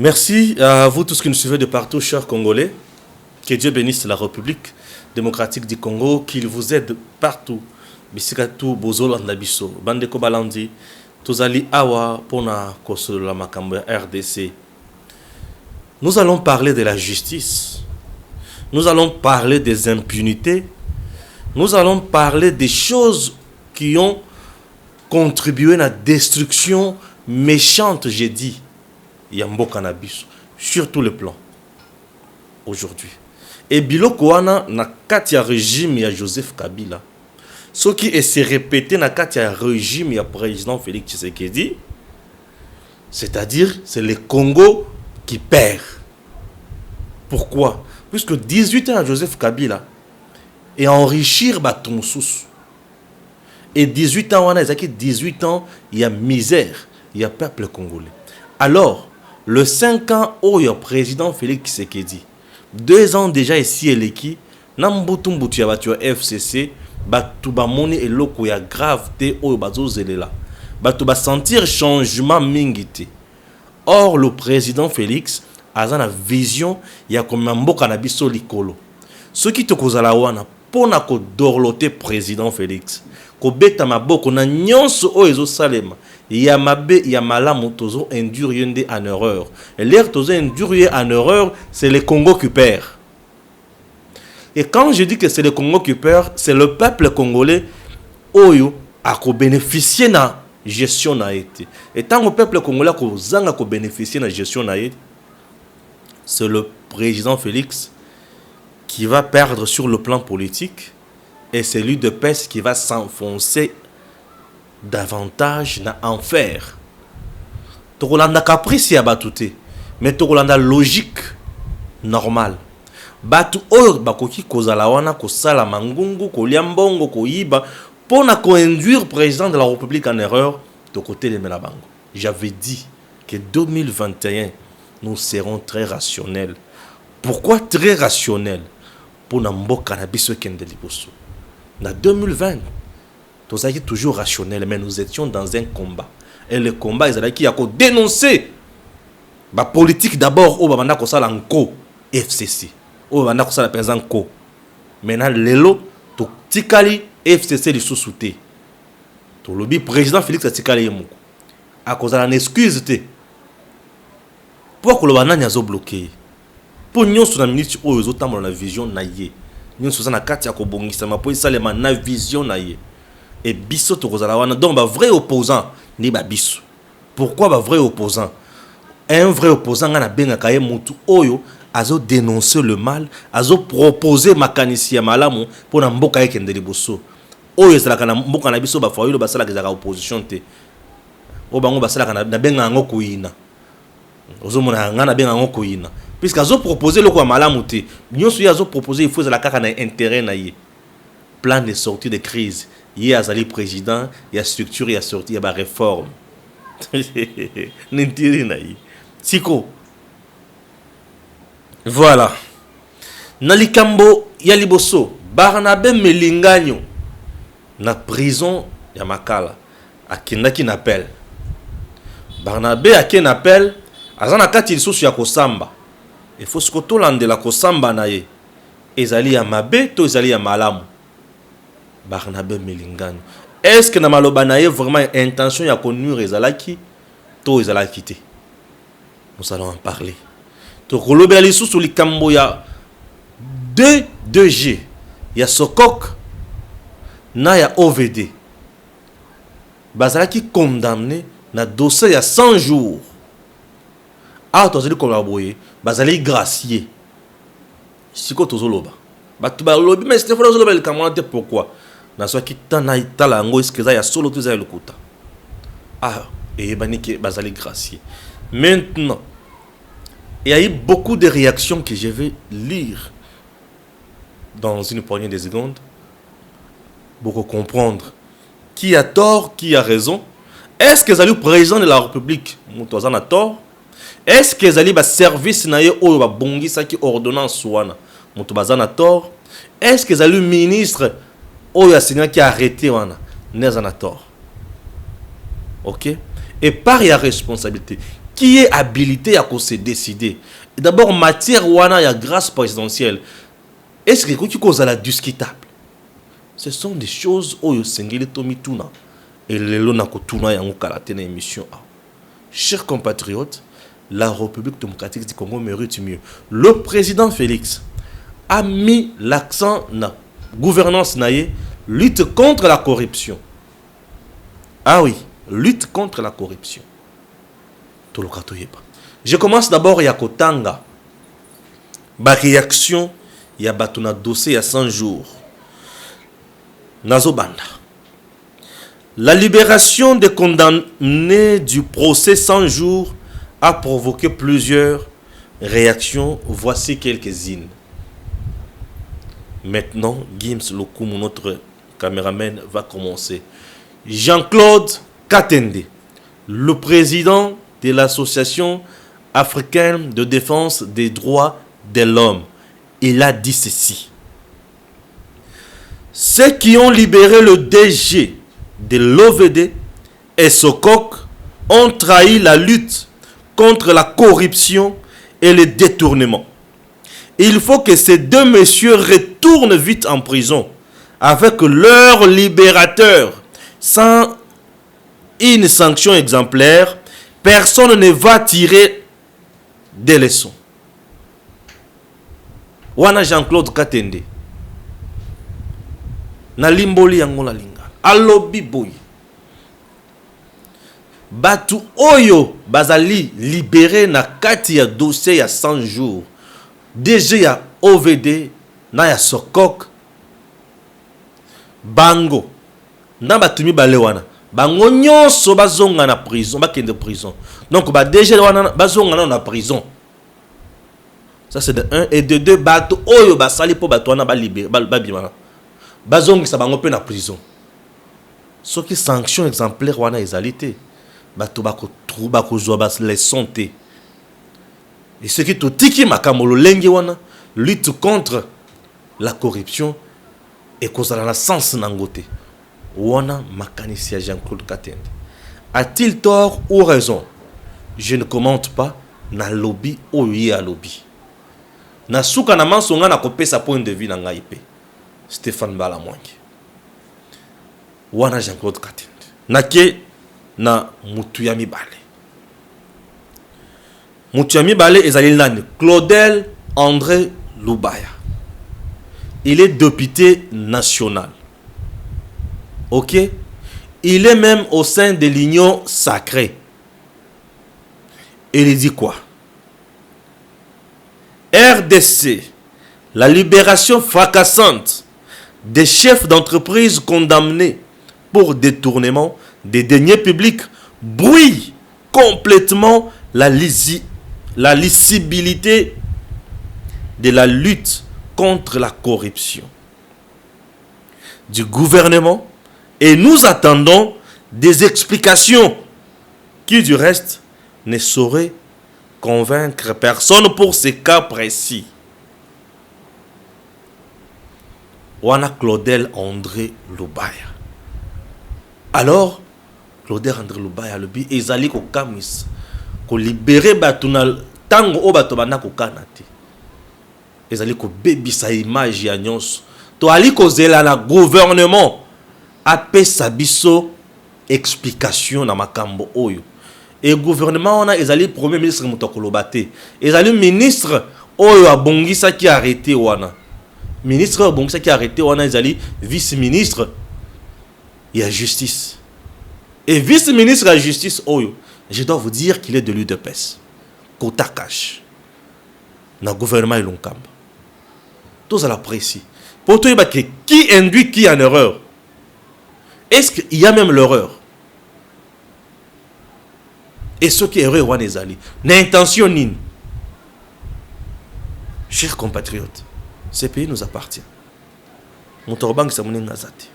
Merci à vous tous qui nous suivez de partout, chers Congolais. Que Dieu bénisse la République démocratique du Congo, qu'il vous aide partout. Bisikatu bozolo ndabiso, bandeko balandi, tozali awa pona kosolo la makambo ya RDC. Nous allons parler de la justice. Nous allons parler des impunités. Nous allons parler des choses qui ont contribué à la destruction méchante, j'ai dit, Yambo Cannabis, sur tous les plans, aujourd'hui. Et biloko wana na kati ya régime ya Joseph Kabila, ce qui est se répété na kati ya régime ya président Félix Tshisekedi, c'est-à-dire c'est le Congo qui perd. Pourquoi? Puisque 18 ans à Joseph Kabila et enrichir Batonsus. Et 18 ans, on a 18 ans, il y a misère, il y a peuple congolais. Alors, le 5 ans où il y a président Félix Tshisekedi, 2 ans déjà ici et l'équipe, Nambutumbutu ya batu ya FCC, batu ba moni eloko ya grave te oyo bazo zelela. Batu ba sentir changement mingiti. Or, le président Félix a une vision ya komamboka na biso likolo. Ce qui te kozala wana pona ko dorloter président Félix. Ko beta maboko na nyonso oyo ezo salema. Ya mabe ya malamu tozo enduriende en erreur. Et l'air tozo endurier en erreur, c'est le Congo qui perd. Et quand je dis que c'est le Congo qui perd, c'est le peuple congolais oyo a ko bénéficier na gestion na été. Et tant que le peuple congolais ko zanga ko bénéficier na gestion na été, c'est le président Félix qui va perdre sur le plan politique et c'est lui de PES qui va s'enfoncer davantage dans l'enfer. Tokolanda caprice ya batute, mais tokolanda logique normale. Batu oyo bakoki kozala wana kosala mangungu kolia mbongo koyiba pona induire président de la République en erreur de côté de Melabango. J'avais dit que 2021 nous serons très rationnels. Pourquoi très rationnels? Pour n'amboka na biso kende liboso. En 2020, nous étions toujours rationnels, mais nous étions dans un combat. Et le combat, ils allaient dénoncer la politique d'abord au Babanda Kosala Nko FCC. Au Babanda Kosala Président Nko. Maintenant, lelo, to tikali FCC de sous-souté. To lobby président Félix Tikali Yemoko. À cause de la excuse, pourquoi le Babanda n'a bloqué? Pour nous, sur la ministre, nous avons la vision naïe. Nous sommes na kati ya kobongisa ma pour ça les na vision naïe. Et biso to kozala wana donc ba vrai opposant ni ba biso. Pourquoi ba vrai opposant? Un vrai opposant ngana benga kaye mutu oyo azo dénoncer le mal, azo proposer makanisi ya malamu pour na mboka yeke ndeli boso. Oyo ezalaka na mboka na biso ba foyo basala kezaka opposition te. O bango basala na benga ngo kuina. Ozo mona ngana benga ngo kuina. Puisque azo proposer le quoi malamu te. Nyonso ya azo proposer il faut la kaka na intérêt na ye. Plan de sortie de crise. Il y a Azali président, il y a structure, il y a sortie, il y a réforme. Siko. Voilà. Nalikambo Yaliboso, Barnabé Melinganyo, na prison ya Makala, Akendaki n'appelle. Barnabé Aken appelle, Azana kati lisusu ya kosamba. Il faut que tout l'ande la kosamba na ye. Ezali ya mabe, to ezali ya malamu. Barnabé Melinganyo. Est-ce que na maloba na ye vraiment intention ya konnuire ezalaki to ezalaki te? Nous allons en parler. To kolobela lisusu likambo ya 2G. Ya Sokok na ya OVD. Bazalaki condamné na dossier ya 100 jours. Ah, tozali collaborer, bazali gracier. Siko tozoloba. Batu ba lobi mais c'est fois tozoloba le kamwana te pourquoi? Na so ki tana itala ngo iskeza ya solo tozali lokuta. Ah, et baniki bazali gracier. Maintenant, il y a eu beaucoup de réactions que je vais lire dans une poignée de secondes pour comprendre qui a tort, qui a raison. Est-ce que c'est le président de la République Moutouazan a tort? Est-ce que c'est le service na ye oyo ba bongisa ki ordonnance wana Moutouazan a tort? Est-ce que c'est le ministre oyo a qui a arrêté wana Nezan a tort? OK? Et par la responsabilité, qui est habilité à se décider. D'abord, matière wana ya grâce présidentielle. Est-ce que tu causes la discutable? Ce sont des choses où yo sengeli tomi tuna et lelo na ko tuna yango kala tena émission. Chers compatriotes, la République démocratique du Congo mérite mieux. Le président Félix a mis l'accent na gouvernance naie, lutte contre la corruption. Ah oui, lutte contre la corruption. Je commence d'abord ya kotanga. Ba réaction ya batuna dossier ya 100 jours. Nazobanda. La libération des condamnés du procès 100 jours a provoqué plusieurs réactions. Voici quelques-unes. Maintenant, Gims Lokoum, notre caméraman, va commencer. Jean-Claude Katende, le président de l'Association africaine de défense des droits de l'homme, il a dit ceci. Ceux qui ont libéré le DG de l'OVD et Sokok ont trahi la lutte contre la corruption et le détournement. Il faut que ces deux messieurs retournent vite en prison avec leur libérateur. Sans une sanction exemplaire, personne ne va tirer des leçons. Wana Jean-Claude Katende. Na limboli yango la linga. Alobi boy. Batu oyo bazali libéré na kati ya dossier ya 100 jours. DG ya OVD na ya Sokok. Bango. Na batumi bale wana. Bango nyonso bazonga na prison, bakende prison. Donc ba DG wana bazonga na prison. Ça c'est de 1 et de 2 batu oyo basali po batu wana ba libéré ba bimana. Bazongi sa bango pe na prison. Ce qui sanction exemplaire wana ezalité. Batu bako trouba ko zo bas les santé. Et ce qui tout tiki makamolo lengi wana lutte contre la corruption et kozala na sens nangote. Wana makanisia Jean-Claude Katende. A-t-il tort ou raison? Je ne commente pas na lobby ou ya lobby. Na suka na mansonga na kopesa point de vue na ngaipe. Stéphane Balamwangi. Wana Jean-Claude Katende. Nake na mutuya mibale. Mutuya mibale ezali nani? Claudel André Lubaya. Il est député national. Ok? Il est même au sein de l'Union sacrée. Et il dit quoi? RDC, la libération fracassante des chefs d'entreprise condamnés pour détournement des deniers publics brouille complètement la lisibilité de la lutte contre la corruption du gouvernement et nous attendons des explications qui du reste ne sauraient convaincre personne pour ces cas précis. Wana Claudel André Lubaya. Alors, Claudel André Lubaya le bi ezali ko kamis ko libérer batuna tango o bato bana ko kanate. Ezali ko bebisa image ya nyonso. To ali ko zela na gouvernement apesa biso explication na makambo oyo. Et gouvernement on a ezali premier ministre Mutokolobate. Ezali ministre oyo abongisa ki arrêté wana. Ministre abongisa ki arrêté wana ezali vice-ministre ya justice. Et vice-ministre de la justice oyo, je dois vous dire qu'il est de l'UDPS. Kota cash. Na gouvernement Ilonkamba. Tous à l'apprécier. Pour toi, qui induit qui en erreur? Est-ce qu'il y a même l'erreur? Et ce qui est erreur, on est allé. N'intention ni. Chers compatriotes, ce pays nous appartient. Motorbank Samoune Ngazati.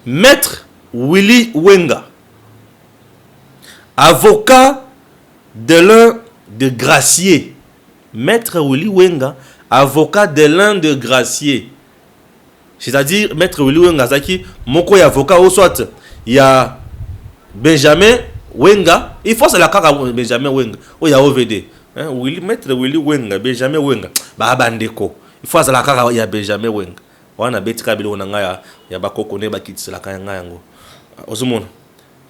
Maître Willy Wenga, avocat de l'un de Gracier. Maître Willy Wenga, avocat de l'un de Gracier. C'est-à-dire, Maître Willy Wenga, Zaki, moko y avocat, ou soit, il y a Benjamin Wenga, il faut se la kaka Benjamin Wenga. Oh, il y a OVD. Hein, maître Willy Wenga, Benjamin Wenga. Bah, bandeko. Il faut se la kaka, il y a Benjamin Wenga. On a bêti kabilo on a ya bakoko ne bakitsi la kaya yango. Ozumona.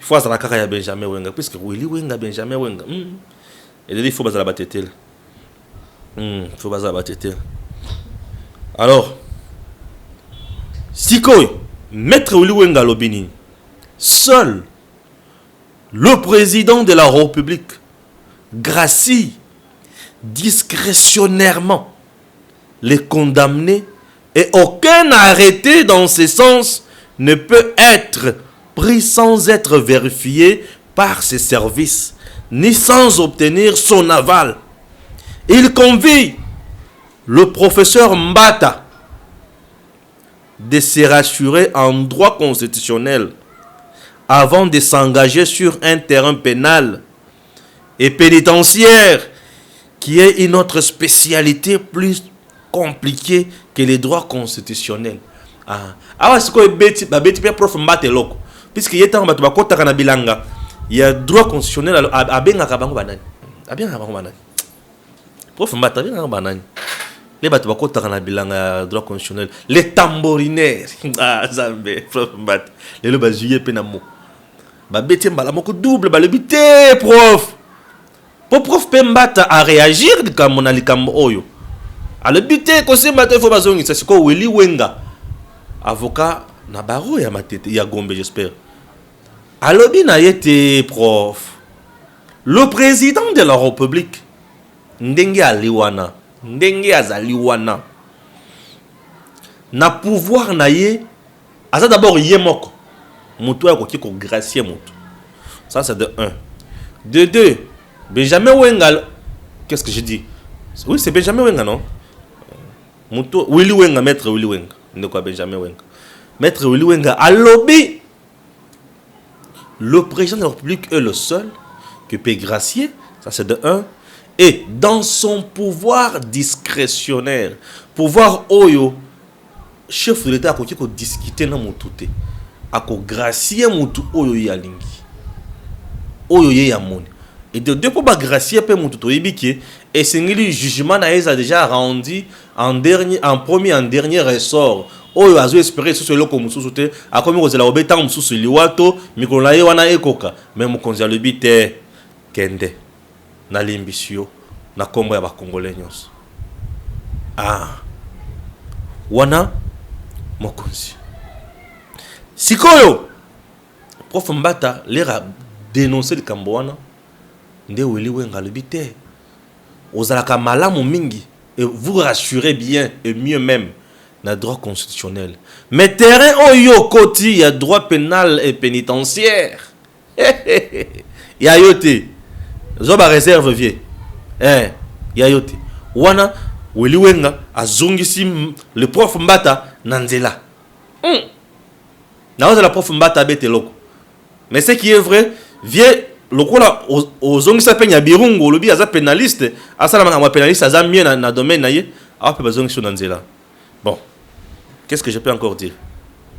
Il faut se la kaka ya Benjamin Wenga puisque Willy Wenga Benjamin Wenga. Et il faut baza la batetel. Il faut baza la batetel. Alors, Sikoy, maître Willy Wenga Lobini, seul le président de la République gracie discrétionnairement les condamnés et aucun arrêté dans ce sens ne peut être pris sans être vérifié par ses services, ni sans obtenir son aval. Il convie le professeur Mbata de se rassurer en droit constitutionnel avant de s'engager sur un terrain pénal et pénitentiaire qui est une autre spécialité plus compliquée que les droits constitutionnels. C'est quoi beti prof Mbata loko puisque il y a tant de bakota kana bilanga il y a droit constitutionnel a benga kabango banani a bien kabango banani prof Mbata bien kabango banani les bateaux bakota kana bilanga droit constitutionnel les tambourinaires zambe prof Mbata les le bazuye penamo ba beti mbala moko double ba le bité prof pour prof Mbata à réagir comme mon alikambo oyo à le bité ko se Mbata il faut bazongi c'est quoi Willy Wenga avocat na baro ya matete ya Gombe j'espère alobi na yete prof le président de la République ndenge aliwana ndenge azaliwana na pouvoir na ye aza d'abord ye moko mutu ya koki ko gracier mutu ça c'est de 1 de 2 Benjamin Wenga qu'est-ce que je dis oui c'est Benjamin Wenga non mutu Willy Wenga maître Willy Wenga de quoi Benjamin Wenga maître Willy Wenga alobi le président de la République est le seul qui peut gracier ça c'est de 1 et dans son pouvoir discrétionnaire pouvoir oyo chef de l'état akoki ko discuter na mutu te ako gracier mutu oyo ya lingi oyo ye ya moni et de deux pour ba gracier pe mutu to yebiki et singili jugement na a déjà rendu en premier en dernier ressort oyo azo espérer sur le ko mususu te akomi ko zela obeta mususu liwato mikolo na ye wana ekoka mais mokonzi a le bité kende na limbisio na kombo ya ba congolais nyos wana mokonzi sikoyo prof Mbata lera dénoncer le kambo wana nde Willy Wenga le bité ozalaka malamu mingi et vous rassurez bien et mieux même na droit constitutionnel mais terrain oyo koti ya droit pénal et pénitentiaire ya yote zoba réserve vie ya yote wana Willy Wenga azongisi le prof Mbata nanzela na la prof Mbata bete loko mais ce qui est vrai vie lokola ozongisa penya birungo lobi aza pénaliste asala ma pénaliste aza mieux na domaine na ye ape bazongisi nanzela. Bon, qu'est-ce que je peux encore dire?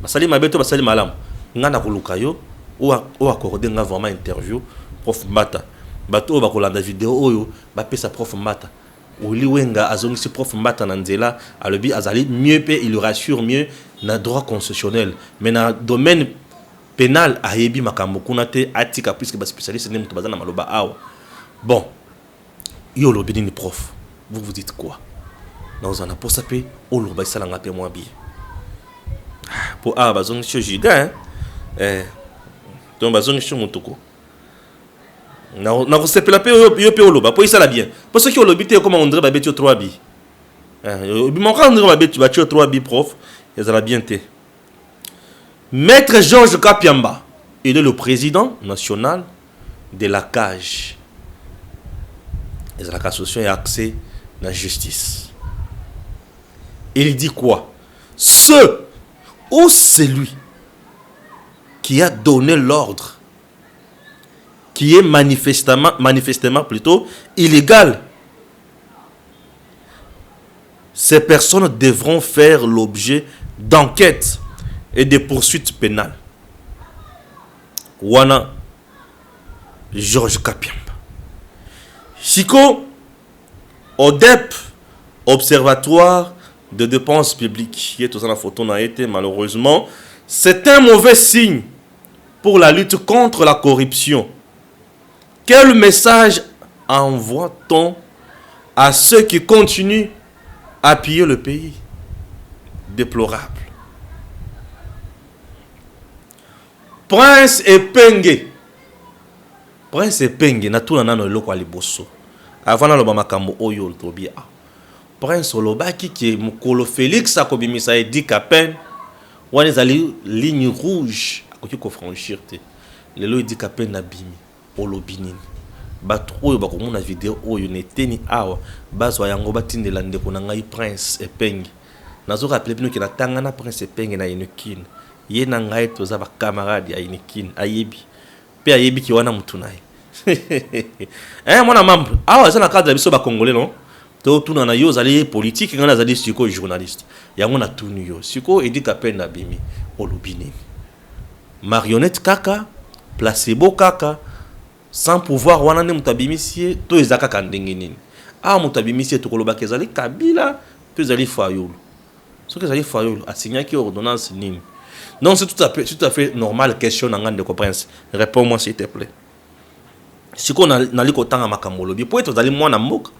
Basali mabeto basali malam ngana koluka yo ou accorder nga vraiment interview prof Mbata bato ba kolanda vidéo oyo ba pesa prof Mbata Willy Wenga azongisi prof Mbata na nzela alobi azali mieux pe il rassure mieux na droit constitutionnel mais na domaine pénal ayebi makambo kuna te atika puisque ba spécialiste ne mutu bazana maloba awa. Bon, yo lobi ni prof, vous dites quoi? Nous en a pour saper au loba salanga pe moi bien pour bazong cho giga donc bazong cho mutoko na ko sepela pe yo pe oloba po isala bien parce que olobi te comment on dirait ba betio 3 bi bi mon quand on dirait ba betio 3 bi prof ezala bien te. Maître Georges Kapiamba, il est le président national de la CAJ, l'association et accès à la justice. Il dit quoi? Ce ou celui qui a donné l'ordre, qui est manifestement plutôt illégal, ces personnes devront faire l'objet d'enquêtes et de poursuites pénales. Wana Georges Kapiamba. Chico, ODEP, Observatoire de dépenses publiques, qui est dans la photo n'a été malheureusement, c'est un mauvais signe pour la lutte contre la corruption. Quel message envoie-t-on à ceux qui continuent à piller le pays? Déplorable. Prince Epenge. Prince Epenge, na tout nano eloko aliboso. Avant na makambo oyo tobia. Prince olobaki ki mukolo Félix akobimisa Edi Kapen. Wana ezali ligne rouge akoki ko franchir te. Lelo Edi Kapen na bimi olobinini. Bato oyo bakomona video oyo neteni awa bazwa yango batindela ndeko na ngai Prince Epenge. Nazo rappeler bino ki na tanga na Prince Epenge na Inukine. Ye na ngai toza ba camarade ya Inukine ayebi. Pe ayebi ki wana mutu naye. Mwana mambo awa za na cadre biso ba congolais non? To tuna na yo zali politique ngana zali siko journaliste. Yango na tunu yo. Siko Edi Kapen na bimi olobini. Marionnette kaka, placebo kaka, sans pouvoir wana ne mutabimisie to ezaka kandenge nini. Ah mutabimisie to koloba kezali Kabila, to ezali Fayulu. Ce que ezali Fayulu assigné qui ordonnance nini. Non, c'est tout à fait normal question nanga de Prince. Réponds-moi s'il te plaît. Si on a nali kotanga makambo lobi, po eto zali mwana mboka.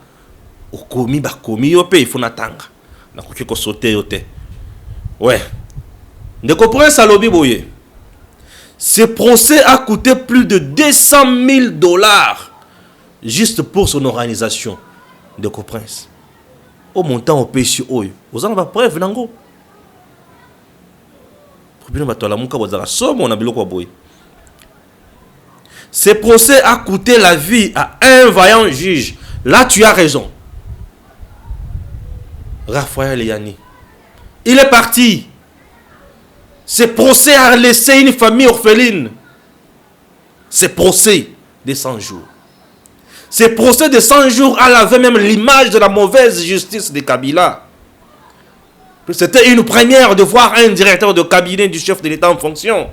Okomi ba komi yo pe il faut natanga. Na koki ko sauter yo te. Ouais. Ndeko Prince alobi boye. Ce procès a coûté plus de 200 000 $ juste pour son organisation. Ndeko Prince. Au montant au péché oyo. Vous en avez preuve nango. Ce procès a coûté la vie à un vaillant juge. Là, tu as raison. Raphaël Yani. Il est parti. Ce procès a laissé une famille orpheline. Ce procès de 100 jours. Ce procès de 100 jours a lavé même l'image de la mauvaise justice de Kabila. C'était une première de voir un directeur de cabinet du chef de l'État en fonction.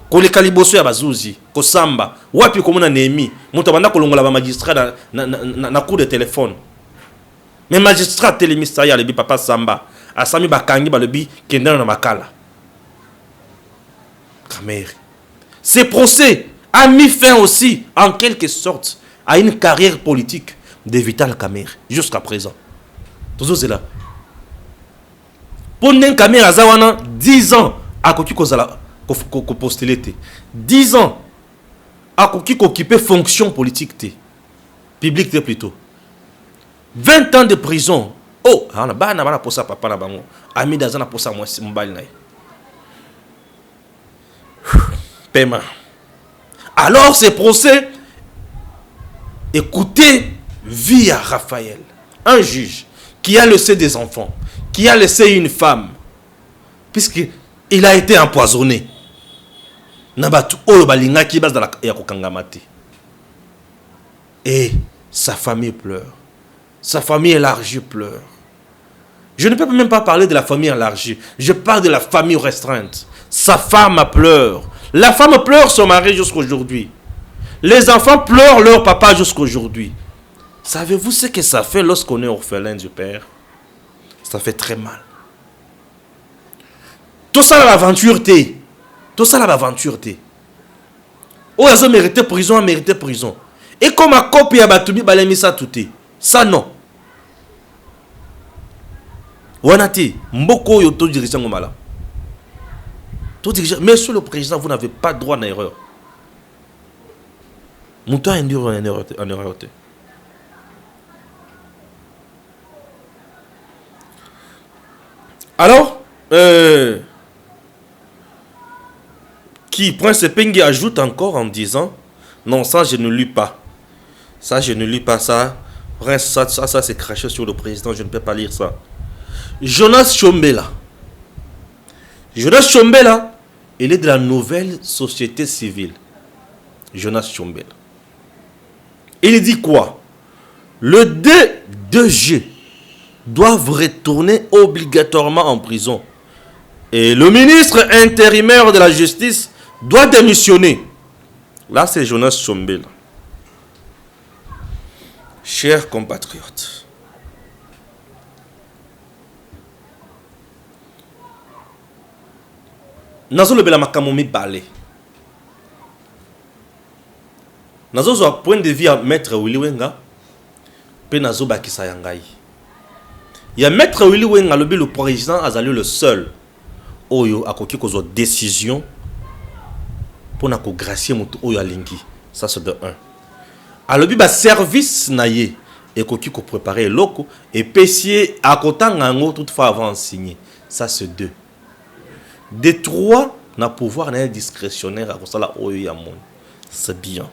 Ko le kaliboso ya bazouzi, ko samba, wapi ko mona nemi, muto banda ko longola ba magistrat na coup de téléphone. Mais magistrat téléministériel le bi papa samba, asami bakangi ba le bi kenda na makala. Kamere. Ce procès a mis fin aussi en quelque sorte à une carrière politique de Vital Kamerhe jusqu'à présent. Toujours c'est là. Pour Nen Kamerhe azawana 10 ans à koki kozala ko postuler 10 ans à koki occuper fonction politique publique plutôt 20 ans de prison. Oh ana bana bana posa papa na bango ami dazana posa moi mbali na paiement. Alors ce procès écoutez via Raphaël, un juge qui a laissé des enfants, qui a laissé une femme, puisqu'il a été empoisonné. Et sa famille pleure. Sa famille élargie pleure. Je ne peux même pas parler de la famille élargie. Je parle de la famille restreinte. Sa femme pleure. La femme pleure son mari jusqu'aujourd'hui. Les enfants pleurent leur papa jusqu'aujourd'hui. Savez-vous ce que ça fait lorsqu'on est orphelin du père? Ça fait très mal. Tout ça l'aventure t'est. Tout ça l'aventure t'est. Oh, ils ont mérité prison, mérité prison. Et comme à copie à Batubi, balemi ça tout est. Ça non. Wanati, mboko yo to dirigeant ngomala. To dirigeant, monsieur le président, vous n'avez pas droit à erreur. Mouton induire en erreur. Alors, qui Prince Epenge ajoute encore en disant non, ça je ne lis pas. Ça je ne lis pas ça. Prince, ça c'est craché sur le président, je ne peux pas lire ça. Jonas Chombela. Jonas Chombela, il est de la nouvelle société civile. Jonas Chombela. Il dit quoi? Le D2G doivent retourner obligatoirement en prison. Et le ministre intérimaire de la justice doit démissionner. Là, c'est Jonas Chombela. Chers compatriotes, nazo lobela makambo mibale. Nazo zo point de vue à maître Willy Wenga, pe nazo bakisa yangai. Ya maître Willy Wenga le président azali le seul oyo akoki kozo décision pour na ko gracier moto oyo alingi. Ça c'est de 1. Alobi ba service na ye et koki ko préparer loko et pesier akotanga ngo toutefois avant de signer. Ça c'est 2. De 3 na pouvoir na discrétionnaire akosala oyo ya mon. C'est bien.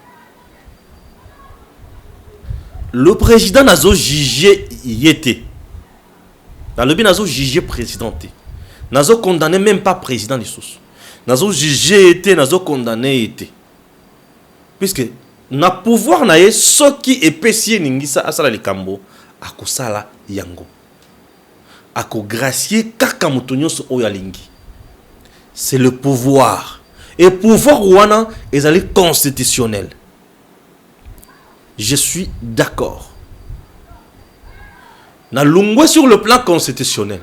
Le président nazo jugé yété. Dans le bien nazo jugé président. Nazo condamné même pas président des sous. Nazo jugé été, nazo condamné été. Puisque na pouvoir na ye soki epesier ningisa asala likambo akosala yango. Ako gracier kaka mutu nyonso oyo alingi. C'est le pouvoir. Et pouvoir wana ezali constitutionnel. Je suis d'accord. Na lungwe sur le plan constitutionnel.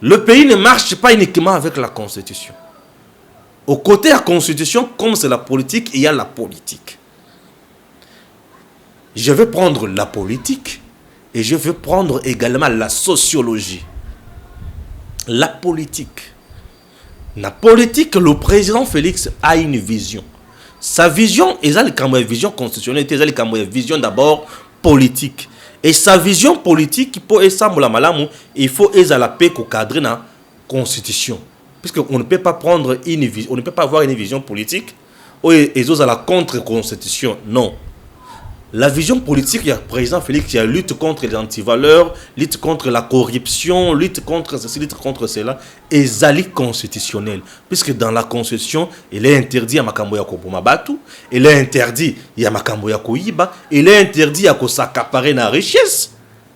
Le pays ne marche pas uniquement avec la constitution. Au côté de la constitution, comme c'est la politique, il y a la politique. Je vais prendre la politique et je vais prendre également la sociologie. La politique. La politique, le président Félix a une vision. Sa vision, est une vision constitutionnelle, est une vision d'abord politique. Et sa vision politique, pour il faut la paix au cadre de la constitution. Puisqu'on ne peut pas prendre une vision, on ne peut pas avoir une vision politique ou ils à la contre-constitution. Non. La vision politique, il y a président Félix qui a lutte contre les antivaleurs, lutte contre la corruption, lutte contre ceci, lutte contre cela, et zali constitutionnel. Puisque dans la constitution, il est interdit à makambo ya kopomabatu, il est interdit à makambo ya koyiba, il est interdit à kosakaparer na richesse.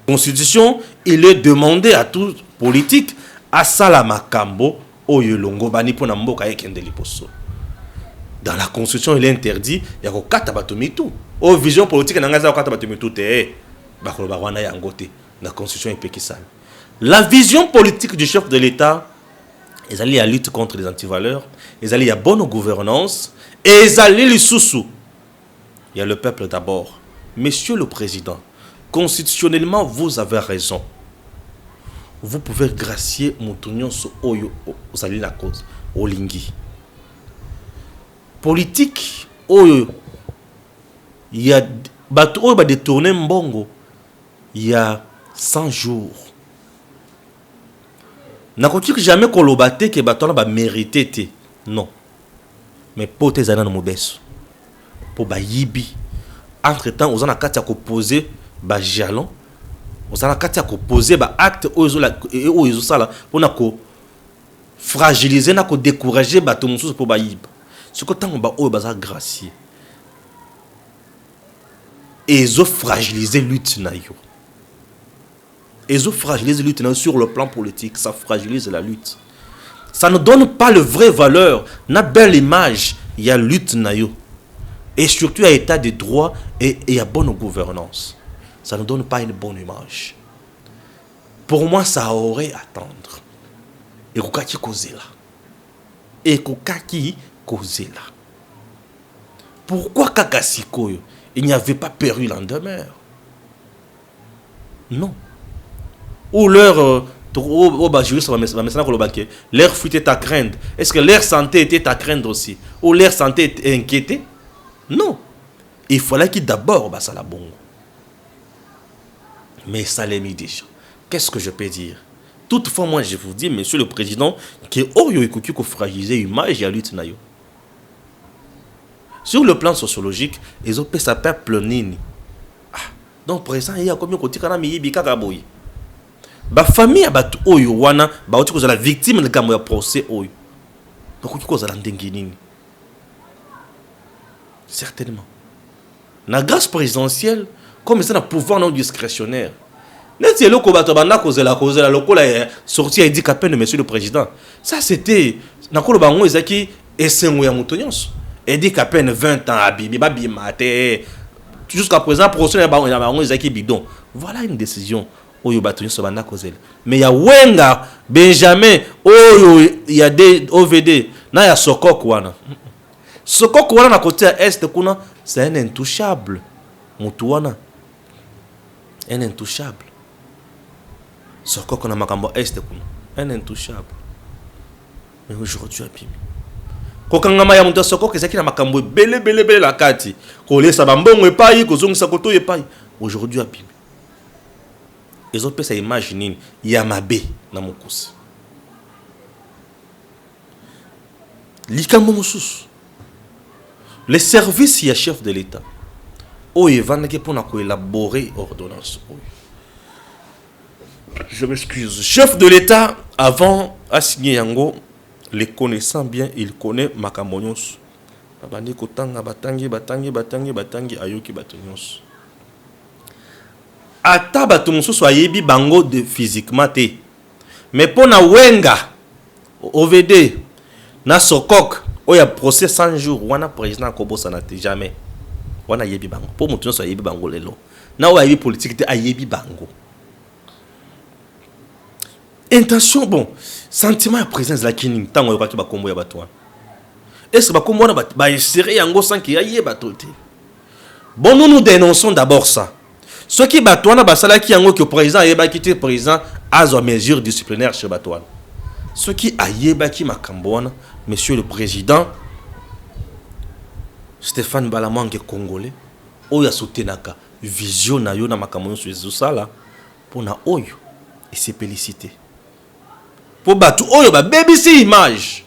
Constitution, il est demandé à tout politique à sala makambo oyo longo bani pona mboka ekende liposo. Dans la constitution, il est interdit ya kokata batomitu. Oh, vision politique, la constitution est. La vision politique du chef de l'État, ils allaient à lutte contre les antivaleurs, ils allaient à bonne gouvernance, et ils allaient les sous-sous. Il y a le peuple d'abord. Monsieur le Président, constitutionnellement, vous avez raison. Vous pouvez gracier Moutounion Oyo, vous allez la cause, au Lingui. Politique, Oyo. Il y a détourné Mbongo il y a 100 jours. N'a jamais kolobate que bateau ba mérité. Non. Mais pour tes années mobes. Pour ba yibi. Entre temps, on a katia ko poser ba jalon. On a katia ko poser ba acte ozo sala pour na ko fragiliser na ko décourager bateau mususu pour ba yib. Ce que tant ba o baza gracier. Et ils ont fragilisé lutte nayo. Ils ont fragilisé lutte nayo sur le plan politique. Ça fragilise la lutte. Ça ne donne pas le vrai valeur. Na belle image. Il y a lutte nayo. Et surtout, il y a état de droit et il y a bonne gouvernance. Ça ne donne pas une bonne image. Pour moi, ça aurait à attendre. Et kokaki kozela. Et kokaki kozela. Pourquoi kakasikoyo? Il n'y avait pas péril en demeure. Non. Ou leur leur fuite est à craindre. Est-ce que leur santé était à craindre aussi? Ou leur santé était inquiétée? Non. Il fallait qu'il d'abord ça la bongo. Mais ça l'est mis déjà. Qu'est-ce que je peux dire? Toutefois, moi je vous dis, monsieur le président, que Oyo Ikuki ko fragiliser l'image et la lutte nayo. Sur le plan sociologique, ils ont fait ça peuple nini. Donc, présent, il y a combien de gens qui ont été la famille a battu Oyo wana, la victime de procès Oyo. Donc, certainement. La grâce présidentielle, comme c'est un pouvoir non discrétionnaire. N'est-ce pas la sortie et dit qu'à peine monsieur le président. Ça, c'était. Et c'est un et dit qu'à peine 20 ans, jusqu'à présent procès na bango ezaki bidon. Voilà une décision oyo bato nyonso banda kozela. Mais ya Wenga Benjamin oyo ya des OVD na ya Sokok wana. Sokok wana na côté ya est kuna c'est un intouchable. Mutu wana un intouchable. Sokok na makambo est kuna un intouchable. Mais aujourd'hui abimi. Kokangama ya mutu Sokok ezaki na makambo bele la kati. Kolesa bambongo epai kozongisa koto epai. Aujourd'hui abimi. Ils ont pu imaginer Yamabe na mokusi. Likambo mosusu. Les services ya chef de l'État. Oye vanaki pour na élaborer ordonnance. Je m'excuse. Chef de l'État avant a signé yango, les connaissant bien, il connaît makamonyos. Abandi kotanga batangi ayoki batonyos. Ata bato mosusu ayebi bango de physiquement te. Mais pour na Wenga OVD na Sokok oya procès 100 jours wana président kobosa na te jamais. Wana yebi bango. Pour mutu nyonso ayebi bango lelo. Na oya yebi politique te ayebi bango. Intention bon, sentiment ya présence la kini tango yokaki ba kombo ya bato wana. Est-ce que ba kombo wana ba insérer yango sans qu'il y ait bato te. Bon, nous dénonçons d'abord ça. Ce qui batouana basala qui yango que président ayeba quitté président a une mesure disciplinaire chez batouana. Ce qui ayeba qui makambouana monsieur le président Stéphane Balamangue congolais oya soutenaka vision na yo na makambo sur sala pour na oyo et c'est félicité. Pour batu oyo ba baby si image.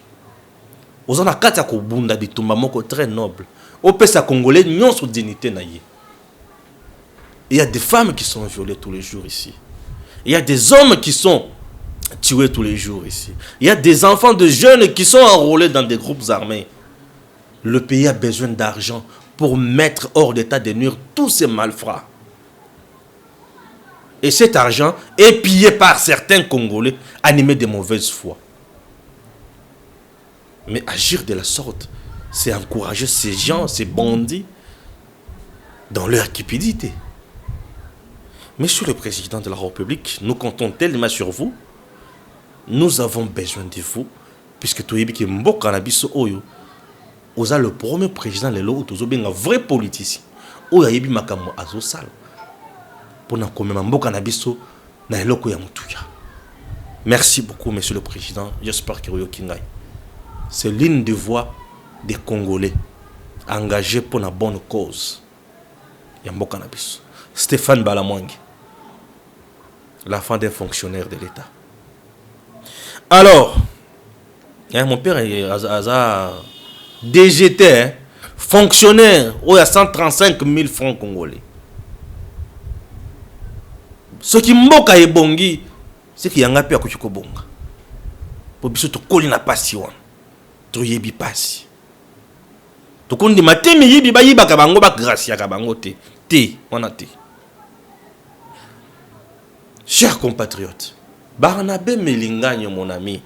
Ozana kata ko bunda bitumba moko très noble. O pesa congolais nyonso dignité na ye. Il y a des femmes qui sont violées tous les jours ici. Il y a des hommes qui sont tués tous les jours ici. Il y a des enfants de jeunes qui sont enrôlés dans des groupes armés. Le pays a besoin d'argent pour mettre hors d'état de nuire tous ces malfrats. Et cet argent est pillé par certains Congolais animés de mauvaise foi. Mais agir de la sorte, c'est encourager ces gens, ces bandits, dans leur cupidité. Monsieur le Président de la République, nous comptons tellement sur vous. Nous avons besoin de vous, puisque tu es le premier président de l'eau, tu es un vrai politicien. Oya yebi makambo azosala. Pona komema mboka na biso na eloko ya mutuya. Merci beaucoup, Monsieur le Président. J'espère que vous kingai. C'est l'une des voix des Congolais engagés pour la bonne cause. Ya mboka na biso. Stéphane Balamangue, l'enfant d'un fonctionnaire de l'État. Alors, mon père est DGT, fonctionnaire, il y a 135 000 francs congolais. Ce qui mboka est bongi, c'est qu'il y a un peu à kuchiko bonga. Pour biso to koli na pasi wana. To yebi pasi. To kondi matemi yebi ba yiba ka bango ba gracia ka bango te. Te, wana te. Chers compatriotes, Barnabé Melingagne, mon ami,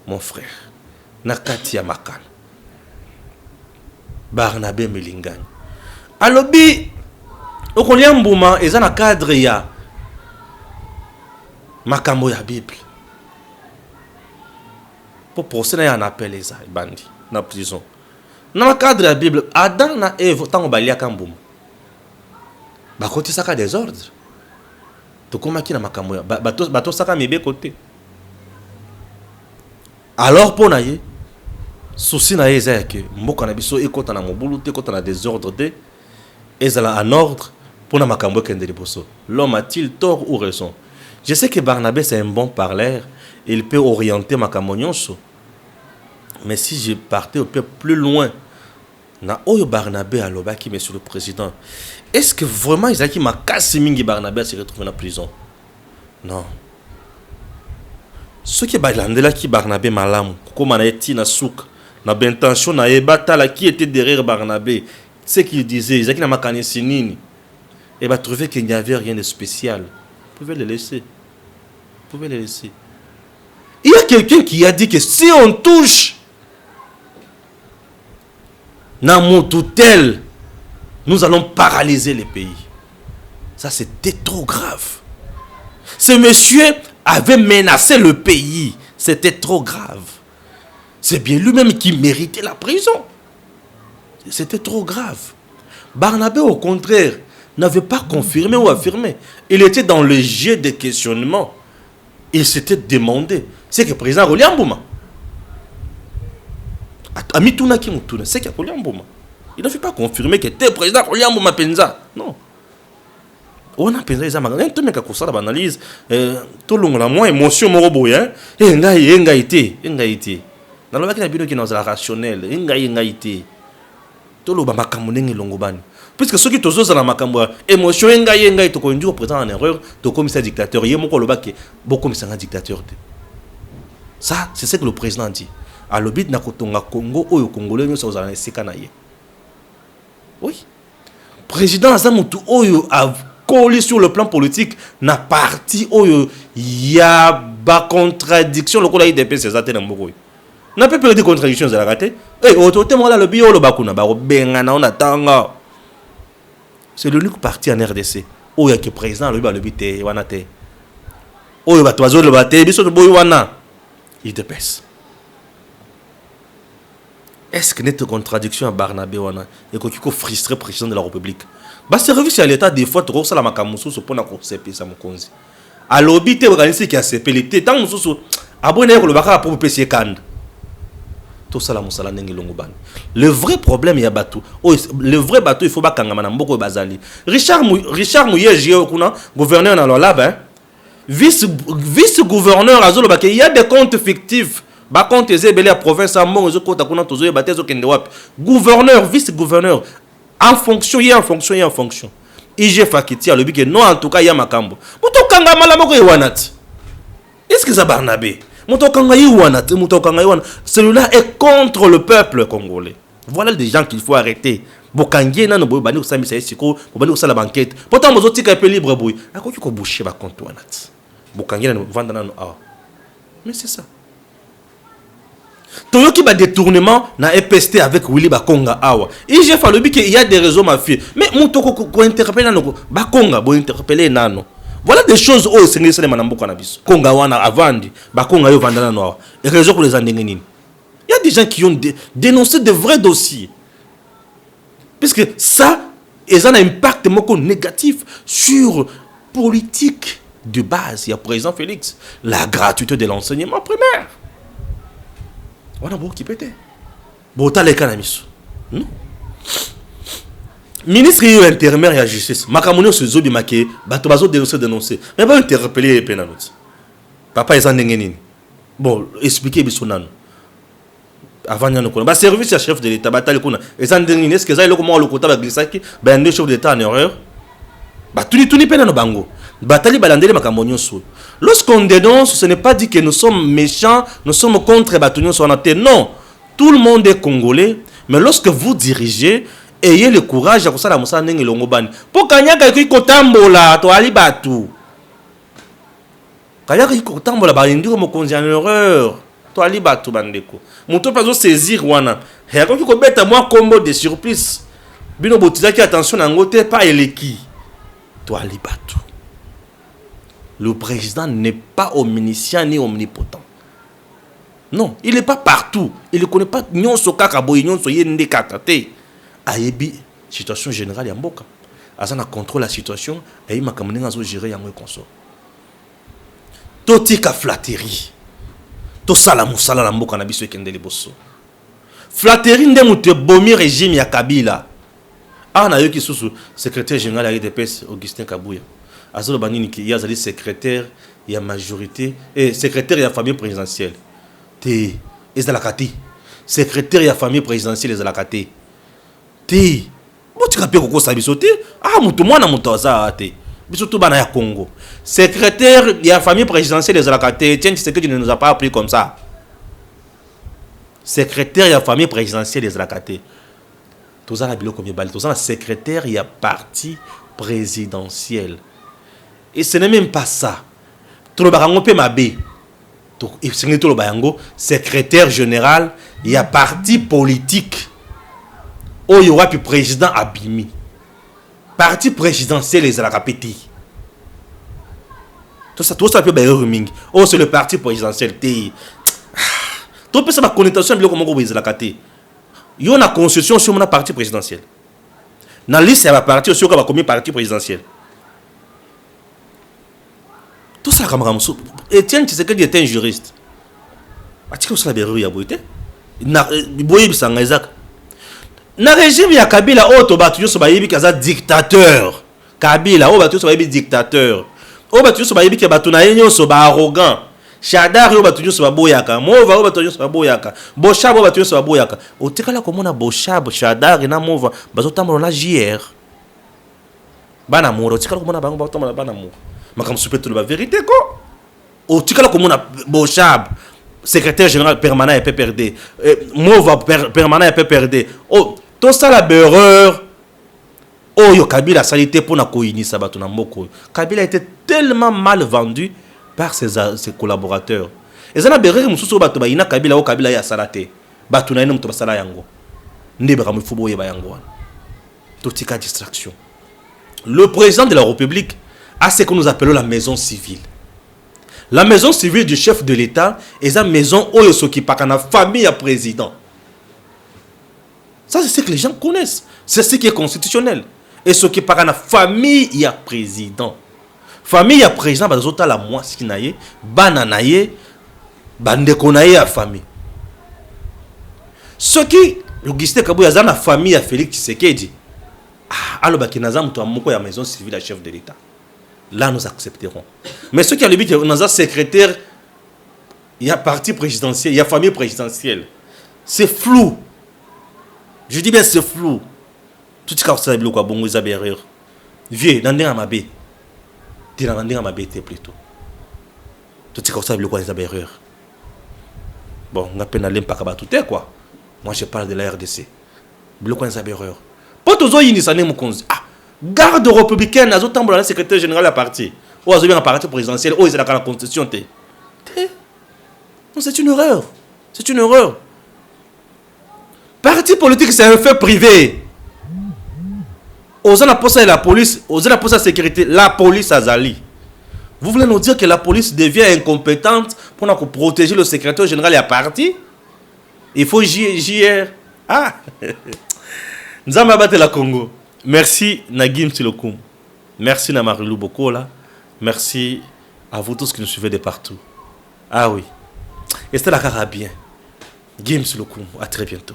mon frère, Nakati Makan. Barnabé Melingagne. Alobi, okolia mbuma, eza na cadre ya makambo ya Bible. Pour procéder à un appel, les bandi, na prison. Dans le cadre de la Bible, Adam na Eve, tant qu'on balia kamboum. Bah, côté ça, des ordres. To komaki na makambo ya bato saka mebe côté. Alors pour naye souci na eza que mboka na biso ekota na mobulu te kota na désordre de ezala en ordre pour na makambo kende liboso. L'homme a-t-il tort ou raison? Je sais que Barnabé c'est un bon parleur, il peut orienter makambo nyonso. Mais si je partais un peu plus loin na oyo Barnabé alobaki monsieur le président, est-ce que vraiment Isaki Makasi Mingi Barnabé se retrouve en prison? Non. Ce qui est balandela qui Barnabé malam, comme on a été na souk, na bentention na ebatala qui était derrière Barnabé, ce qu'il disait, Isaki na makani sinini, et va trouver qu'il n'y avait rien de spécial. Vous pouvez le laisser. Vous pouvez le laisser. Il y a quelqu'un qui a dit que si on touche na motu tel Nous allons paralyser le pays. Ça, c'était trop grave. Ce monsieur avait menacé le pays. C'était trop grave. C'est bien lui-même qui méritait la prison. C'était trop grave. Barnabé, au contraire, n'avait pas confirmé ou affirmé. Il était dans le jet de questionnement. Il s'était demandé, c'est que le président Rolian Bouma. C'est que Rolian Bouma. Il ne fait pas confirmer que le président Rolian Bouma Penza. Non. On a pensé ça, mais tout le monde a fait l'analyse. Tout le monde a moins émotion, mon robot. Il a été. Dans le cas de qui est rationnel, il a été. Tout le monde a fait puisque ceux qui sont dans la émotion, il a été présent en erreur, de commissaire dictateur. Il y a beaucoup de dictateur. Ça, c'est ce que le président dit. À l'obit de Congo, ou Congolais, nous sommes dans les oui. Président Azamutu, a collé sur le plan politique, n'a parti, il y a des contradictions, le coup d'IDP, c'est ça, n'a pas perdu contradictions, c'est la raté. Et autant, le bio, le bakuna, on attend. C'est l'unique parti en RDC. Où il y a que président, le bité, wanate. Où il y a toiseau, le baté, biso de boywana. Il te pèse. Est-ce que notre contradiction à Barnabé wana et qu'il faut frustrer le président de la République? Bah service à l'État des fois trop ça la makamusu se pona ko CP ça mokonzi. À l'obité organisé qui a CP l'été tant mususu abonné le baka pour PC kand. Tout ça la musala nengi longoban. Le vrai problème il y a bateau. Le vrai bateau il faut pas kangama na mboko bazali. Richard Mouye Gio kuna gouverneur dans la lab vice-gouverneur azolo bake il y a des comptes fictifs. Compte ezebele à province à mon zo kota kuna tozo yebate zo kende wapi. Gouverneur, vice-gouverneur en fonction, IG Fakiti a le but que non en tout cas il y a makambo. Muto kanga malama ko iwanat. Est-ce que ça Barnabé? Muto kanga iwanat, celui-là est contre le peuple congolais. Voilà des gens qu'il faut arrêter. Bokangie na no bani ko samisa esiko, bani ko sala banquette. Pourtant mozo tika peu libre boy. Akoki ko boucher ba compte wanat. Bokangie na vanda na no ah. Mais c'est ça. Toyoki ba détournement na EPST avec Willy Bakonga awa. Il j'ai fallu qu'il y a des réseaux mafieux. Mais mutoko ko interpeller nano Bakonga bo interpeller nano. Voilà des choses au Sénégal c'est manamboka na biso. Konga wana avandi Bakonga yo vandana no awa. Et réseau pour les andengeni. Il y a des gens qui ont dénoncé de vrais dossiers. Puisque ça a un impact négatif sur politique de base. Il y a président Félix la gratuité de l'enseignement primaire. On a beaucoup qui pète. Bon, t'as les canamis. Non. Ministre intérimaire et la justice. Makamouni se zobi maké. Batobazo dénoncer. Mais pas interpeller les pénalotes. Papa est en n'engeni. Bon, expliquez bisonano. Avant de nous service à chef de l'État. Bataille qu'on a. Et en n'engeni. Est-ce que ça est le comment le quota va glisser qui? Ben deux chefs d'État en erreur. Tout ni pénalo bango. Bataille balandele makamonio sou. Lorsqu'on dénonce, ce n'est pas dit que nous sommes méchants, nous sommes contre Batunio Sonate. Non, tout le monde est congolais, mais lorsque vous dirigez, ayez le courage de faire ça nenge longoban. Pour kanyaka ki kotambola to ali batu. Kanyaka ki kotambola ba indiro mo konzi en erreur. To ali batu bandeko. Moto pas saisir wana. Ya ko ki beta moi combo de surprise. Bino botiza ki attention na ngote pas eleki. To ali batu. Le président n'est pas omniscient ni omnipotent. Non, il n'est pas partout. Il ne connaît pas Nyon Soka Boy, Nyon Soye Ndekatate. Ayebi, situation générale Yamboka. Azana contrôle la situation. Et il m'a kamené à gérer Yango Consort. Totika flatterie. To salamoussala la mboka na biso ekendele bosso. Flatterie ndemute bomi régime ya Kabila. Ah na yo ki susu secrétaire général à l'IDPS Augustin Kabouya. Azolo banini qui y a secrétaire, il y a majorité et secrétaire il y a famille présidentielle. Té ezalakati. Secrétaire il y a famille présidentielle ezalakati. Té botika pe ko sabisote ah mutu mwana mutu za té. Bisoto bana ya Congo. Secrétaire il y a famille présidentielle ezalakati. Tiens c'est que tu ne nous as pas appris comme ça. Secrétaire il y a famille présidentielle ezalakati. Tous la bilo comme bal tous la secrétaire il y a parti présidentiel. Et ce n'est même pas ça. Tout le barango pe mabé. Tout le barango secrétaire général, il y a parti politique. Oh, il y aura puis président Abimi. parti présidentiel les ala pété. Tout ça peut être mingi. Oh, c'est le parti présidentiel. Tout peut savoir connotation de comment vous la caté. Il y a une constitution sur mon parti présidentiel. Dans la liste, il y a un parti sur le parti présidentiel. Tout ça, comme Ramsou. Etienne Tshisekedi était un juriste. Tu sais que la berru ya boité. Na boyebi sanga ezaka. Na régime ya Kabila auto batu yo so bayebi kaza dictateur. Kabila o batu so bayebi dictateur. O batu so bayebi ke batu na yenyo so ba arrogant. Shadar yo batu yo so baboyaka. Mova o batu yo so baboyaka. Boshab o batu yo so baboyaka. O tekala komona Boshab, Shadar na Mova bazo tamolo na JR. Bana moro tikala komona bango bazo tamolo bana moro. Makam supéto la vérité ko. O tikala komona Boshab secrétaire général permanent et PPRD. Mova permanent et PPRD. Oh, tout ça la berreur. Oh, yo Kabila salité pour na koini sabatu na mboko. Kabila était tellement mal vendu par ses collaborateurs. Et ça na berreur mususu batu ba ina Kabila o Kabila ya salate. Batu na ina mutu basala yango. Ndebe ka mufubo yeba yango. Totika distraction. Le président de la République a ce que nous appelons la maison civile. La maison civile du chef de l'État est la maison où il s'occupe de la famille à président. Ça, c'est ce que les gens connaissent. C'est ce qui est constitutionnel. Et ce qui est par la famille à président. Famille à président, parce que la moitié bananaye, bandekonaye à famille. Ce qui, Augustin Kabou, il y a la famille à Félix Tshisekedi. Alors, il y a la maison civile à chef de l'État. Là, nous accepterons. Mais ceux qui ont le but, nous avons secrétaire, il y a parti présidentiel, il y a famille présidentielle. C'est flou. Je dis bien c'est flou. Tout ce qui est bon, ils ont erreur. Vieux, dans un mabé. Tu dans un mabé plutôt. Tout ce qui est bon, ils ont erreur. Bon, on a peine à l'impact à tout quoi. Moi, je parle de la RDC. Bloquant ils ont erreur. Pas tous les gens qui ont garde républicaine, à autant la secrétaire général de la parti. Ou à un parti présidentiel, ou ils ont la constitution. Non, c'est une erreur. C'est une erreur. Parti politique, c'est un fait privé. Aux la poste et la police, aux la poste et la sécurité, la police a Zali. Vous voulez nous dire que la police devient incompétente pour protéger le secrétaire général de la parti? Il faut JR. Ah! Nous avons battu la Congo. Merci Nagim Tilokoum. Merci Namarilou Bokola. Merci à vous tous qui nous suivez de partout. Ah oui. Et c'était la cara bien. Gims Tilokoum. À très bientôt.